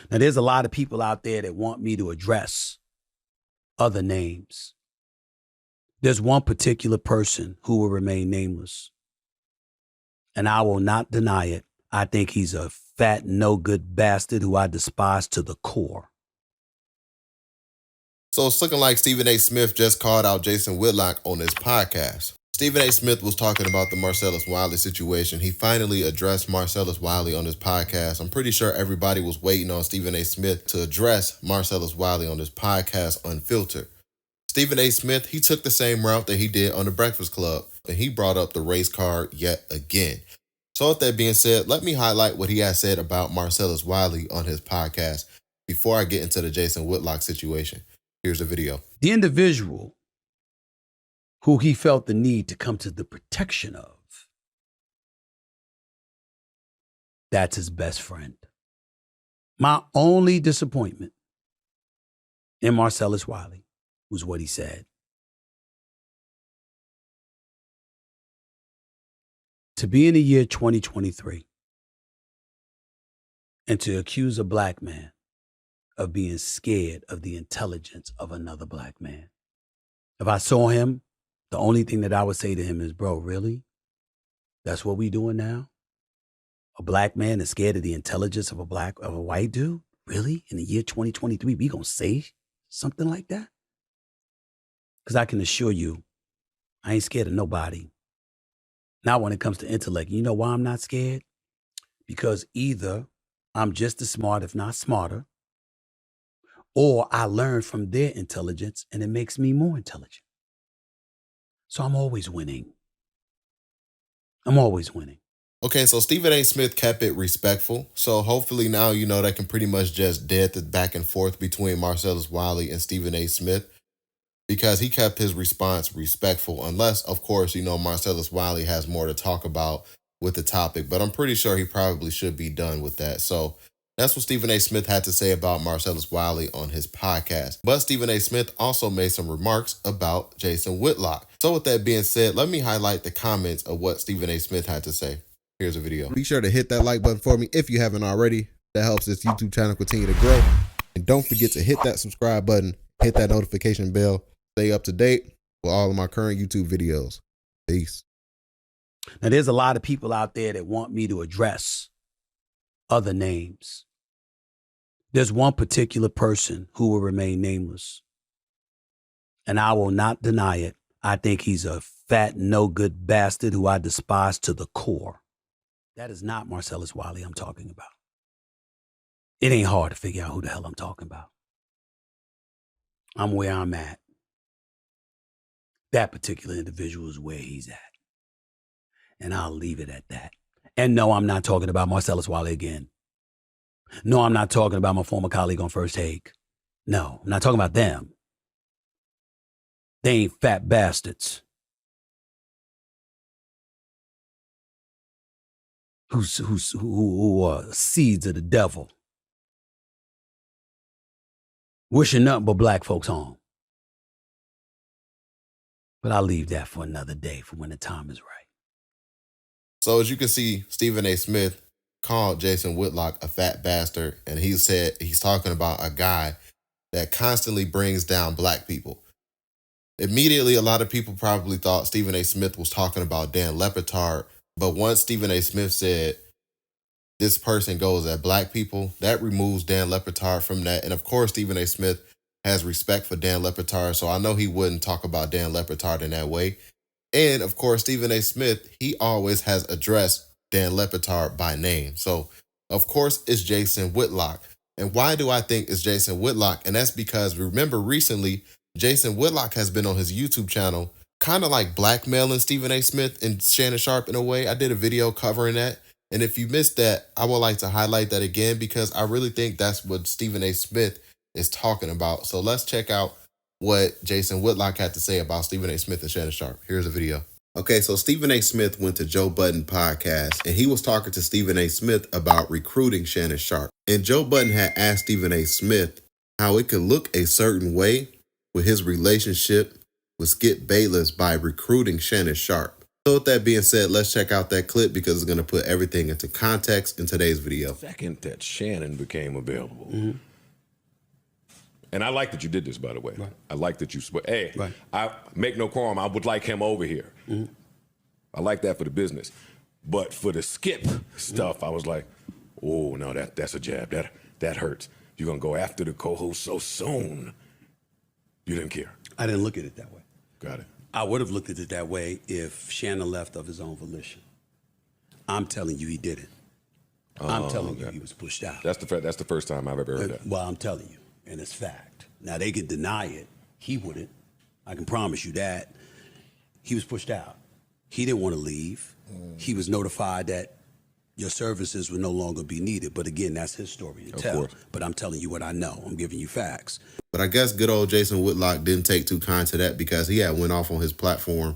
Now, there's a lot of people out there that want me to address other names. There's one particular person who will remain nameless, and I will not deny it. I think he's a fat, no-good bastard who I despise to the core. So it's looking like Stephen A. Smith just called out Jason Whitlock on his podcast. Stephen A. Smith was talking about the Marcellus Wiley situation. He finally addressed Marcellus Wiley on his podcast. I'm pretty sure everybody was waiting on Stephen A. Smith to address Marcellus Wiley on his podcast, Unfiltered. Stephen A. Smith, he took the same route that he did on The Breakfast Club, and he brought up the race card yet again. So with that being said, let me highlight what he has said about Marcellus Wiley on his podcast before I get into the Jason Whitlock situation. Here's the video. The individual who he felt the need to come to the protection of, that's his best friend. My only disappointment in Marcellus Wiley was what he said. To be in the year 2023 and to accuse a black man of being scared of the intelligence of another black man. If I saw him, the only thing that I would say to him is, bro, really? That's what we doing now? A black man is scared of the intelligence of a white dude? Really? In the year 2023, we gonna say something like that? Because I can assure you, I ain't scared of nobody. Not when it comes to intellect. You know why I'm not scared? Because either I'm just as smart, if not smarter, or I learn from their intelligence and it makes me more intelligent. So I'm always winning. I'm always winning. Okay, so Stephen A. Smith kept it respectful. So hopefully now, that can pretty much just dead the back and forth between Marcellus Wiley and Stephen A. Smith, because he kept his response respectful, unless, of course, Marcellus Wiley has more to talk about with the topic. But I'm pretty sure he probably should be done with that. So that's what Stephen A. Smith had to say about Marcellus Wiley on his podcast. But Stephen A. Smith also made some remarks about Jason Whitlock. So with that being said, let me highlight the comments of what Stephen A. Smith had to say. Here's a video. Be sure to hit that like button for me if you haven't already. That helps this YouTube channel continue to grow. And don't forget to hit that subscribe button, hit that notification bell, stay up to date with all of my current YouTube videos. Peace. Now, there's a lot of people out there that want me to address other names. There's one particular person who will remain nameless, and I will not deny it. I think he's a fat, no-good bastard who I despise to the core. That is not Marcellus Wiley I'm talking about. It ain't hard to figure out who the hell I'm talking about. I'm where I'm at. That particular individual is where he's at. And I'll leave it at that. And no, I'm not talking about Marcellus Wiley again. No, I'm not talking about my former colleague on First Take. No, I'm not talking about them. They ain't fat bastards who are seeds of the devil, wishing nothing but black folks harm. But I'll leave that for another day, for when the time is right. So as you can see, Stephen A. Smith called Jason Whitlock a fat bastard, and he said he's talking about a guy that constantly brings down black people. Immediately, a lot of people probably thought Stephen A. Smith was talking about Dan Lepetard, but once Stephen A. Smith said this person goes at black people, that removes Dan Lepetard from that. And of course, Stephen A. Smith has respect for Dan Lepetard, so I know he wouldn't talk about Dan Lepetard in that way. And of course, Stephen A. Smith, he always has addressed Dan Lepetard by name. So of course, it's Jason Whitlock. And why do I think it's Jason Whitlock? And that's because, remember, recently, Jason Whitlock has been on his YouTube channel kind of like blackmailing Stephen A. Smith and Shannon Sharpe in a way. I did a video covering that. And if you missed that, I would like to highlight that again, because I really think that's what Stephen A. Smith is talking about. So let's check out what Jason Whitlock had to say about Stephen A. Smith and Shannon Sharpe. Here's a video. Okay, so Stephen A. Smith went to Joe Budden podcast, and he was talking to Stephen A. Smith about recruiting Shannon Sharpe. And Joe Budden had asked Stephen A. Smith how it could look a certain way with his relationship with Skip Bayless by recruiting Shannon Sharpe. So with that being said, let's check out that clip because it's going to put everything into context in today's video. Second that Shannon became available. And I like that you did this, by the way. Right. I like that you, hey, Right. I make no qualm, I would like him over here. I like that for the business. But for the skip stuff, I was like, oh, no, that's a jab. That hurts. You're going to go after the co-host so soon. You didn't care. I didn't look at it that way. Got it. I would have looked at it that way if Shannon left of his own volition. I'm telling you he didn't. I'm telling you he was pushed out. That's the first time I've ever heard that. Well, I'm telling you, and it's fact. Now, they can deny it. He wouldn't. I can promise you that. He was pushed out. He didn't want to leave. He was notified that your services would no longer be needed. But again, that's his story to tell. Course. But I'm telling you what I know. I'm giving you facts. But I guess good old Jason Whitlock didn't take too kind to that because he had went off on his platform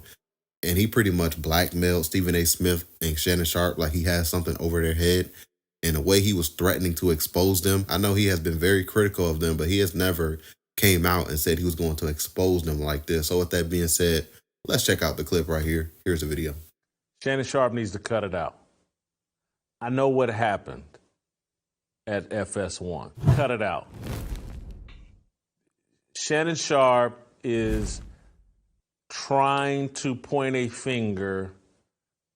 and he pretty much blackmailed Stephen A. Smith and Shannon Sharpe like he had something over their head. And the way he was threatening to expose them, I know he has been very critical of them, but he has never came out and said he was going to expose them like this. So with that being said, let's check out the clip right here. Here's the video. Shannon Sharpe needs to cut it out. I know what happened at FS1. Cut it out. Shannon Sharpe is trying to point a finger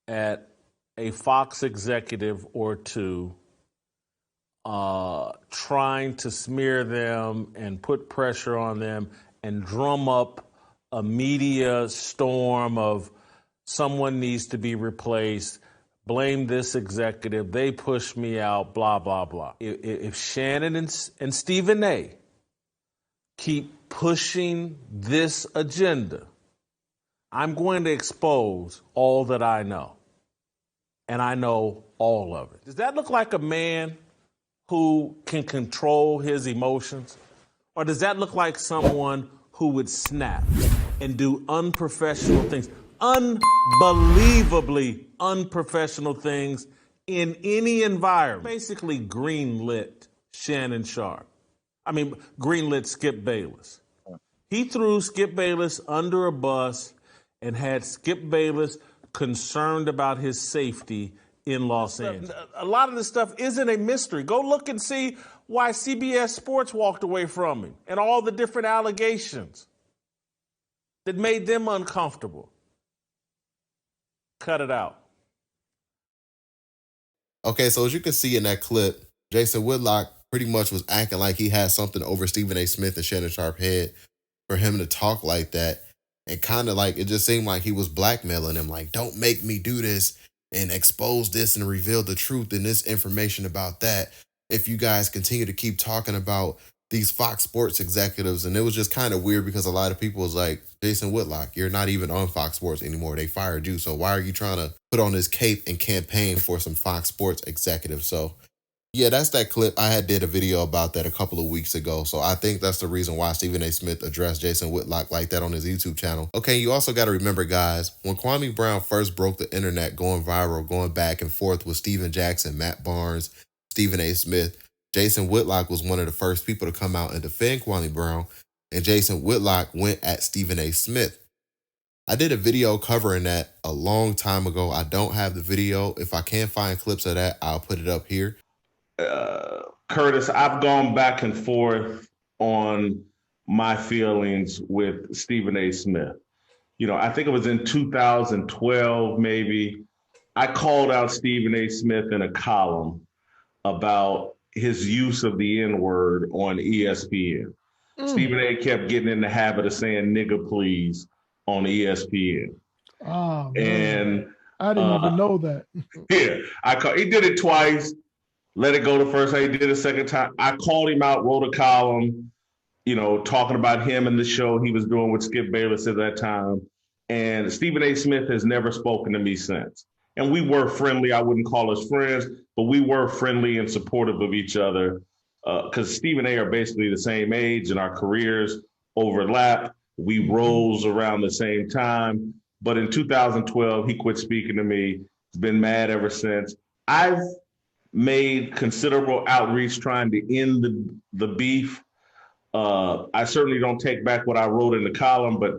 at a Fox executive or two, trying to smear them and put pressure on them and drum up a media storm of someone needs to be replaced, blame this executive, they pushed me out, blah, blah, blah. If Shannon and Stephen A. keep pushing this agenda, I'm going to expose all that I know. And I know all of it. Does that look like a man who can control his emotions? Or does that look like someone who would snap and do unprofessional things, unbelievably unprofessional things in any environment? Basically greenlit Shannon Sharpe. Greenlit Skip Bayless. He threw Skip Bayless under a bus and had Skip Bayless concerned about his safety in Los Angeles. A lot of this stuff isn't a mystery. Go look and see why CBS Sports walked away from him and all the different allegations that made them uncomfortable. Cut it out. Okay, so as you can see in that clip, Jason Whitlock pretty much was acting like he had something over Stephen A. Smith and Shannon Sharpe head for him to talk like that. And kind of like, it just seemed like he was blackmailing him, like, don't make me do this and expose this and reveal the truth and this information about that if you guys continue to keep talking about these Fox Sports executives. And it was just kind of weird because a lot of people was like, Jason Whitlock, you're not even on Fox Sports anymore. They fired you. So why are you trying to put on this cape and campaign for some Fox Sports executives? So yeah, that's that clip. I did a video about that a couple of weeks ago. So I think that's the reason why Stephen A. Smith addressed Jason Whitlock like that on his YouTube channel. Okay, you also got to remember, guys, when Kwame Brown first broke the internet going viral, going back and forth with Steven Jackson, Matt Barnes, Stephen A. Smith, Jason Whitlock was one of the first people to come out and defend Kwame Brown, and Jason Whitlock went at Stephen A. Smith. I did a video covering that a long time ago. I don't have the video. If I can find clips of that, I'll put it up here. Curtis, I've gone back and forth on my feelings with Stephen A. Smith. I think it was in 2012, maybe. I called out Stephen A. Smith in a column about his use of the N-word on ESPN. Stephen A. kept getting in the habit of saying nigga please on ESPN. Oh, man. And I didn't even know that. Yeah, he did it twice. Let it go the first time. He did it the second time. I called him out, wrote a column, talking about him and the show he was doing with Skip Bayless at that time. And Stephen A. Smith has never spoken to me since. And we were friendly. I wouldn't call us friends, but we were friendly and supportive of each other because Stephen A. are basically the same age and our careers overlap. We rose around the same time. But in 2012, he quit speaking to me. He's been mad ever since. I've made considerable outreach trying to end the beef. I certainly don't take back what I wrote in the column, but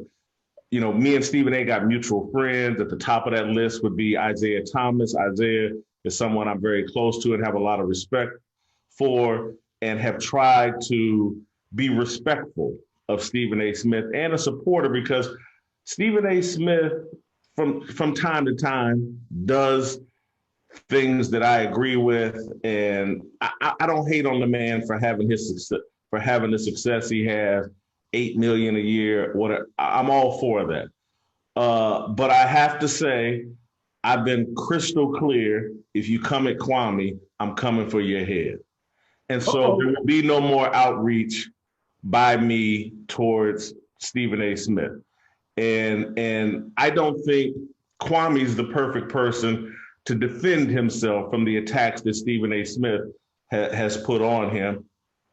me and Stephen A. got mutual friends. At the top of that list would be Isaiah Thomas. Isaiah is someone I'm very close to and have a lot of respect for, and have tried to be respectful of Stephen A. Smith and a supporter, because Stephen A. Smith from time to time does things that I agree with, and I don't hate on the man for having his success, for having the success he has, 8 million a year. Whatever, I'm all for that. But I have to say, I've been crystal clear. If you come at Kwame, I'm coming for your head. And so there will be no more outreach by me towards Stephen A. Smith. And I don't think Kwame's the perfect person to defend himself from the attacks that Stephen A. Smith has put on him.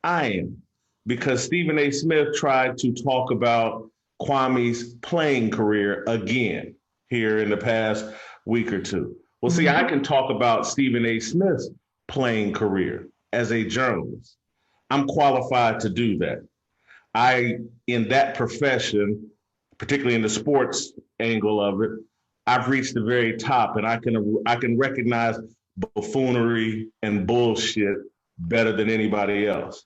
I am. Because Stephen A. Smith tried to talk about Kwame's playing career again here in the past week or two. Well, see, I can talk about Stephen A. Smith's playing career as a journalist. I'm qualified to do that. In that profession, particularly in the sports angle of it, I've reached the very top, and I can recognize buffoonery and bullshit better than anybody else.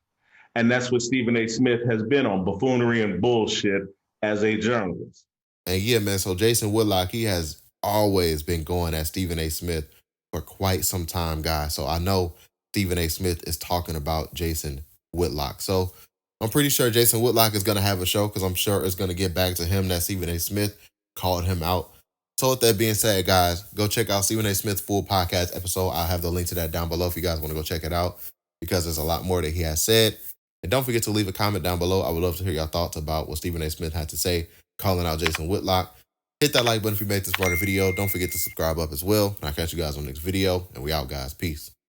And that's what Stephen A. Smith has been on, buffoonery and bullshit as a journalist. And yeah, man, so Jason Whitlock, he has always been going at Stephen A. Smith for quite some time, guys. So I know Stephen A. Smith is talking about Jason Whitlock. So I'm pretty sure Jason Whitlock is going to have a show, because I'm sure it's going to get back to him that Stephen A. Smith called him out. So with that being said, guys, go check out Stephen A. Smith's full podcast episode. I'll have the link to that down below if you guys want to go check it out, because there's a lot more that he has said. And don't forget to leave a comment down below. I would love to hear your thoughts about what Stephen A. Smith had to say, calling out Jason Whitlock. Hit that like button if you made this part of the video. Don't forget to subscribe up as well. And I'll catch you guys on the next video. And we out, guys. Peace.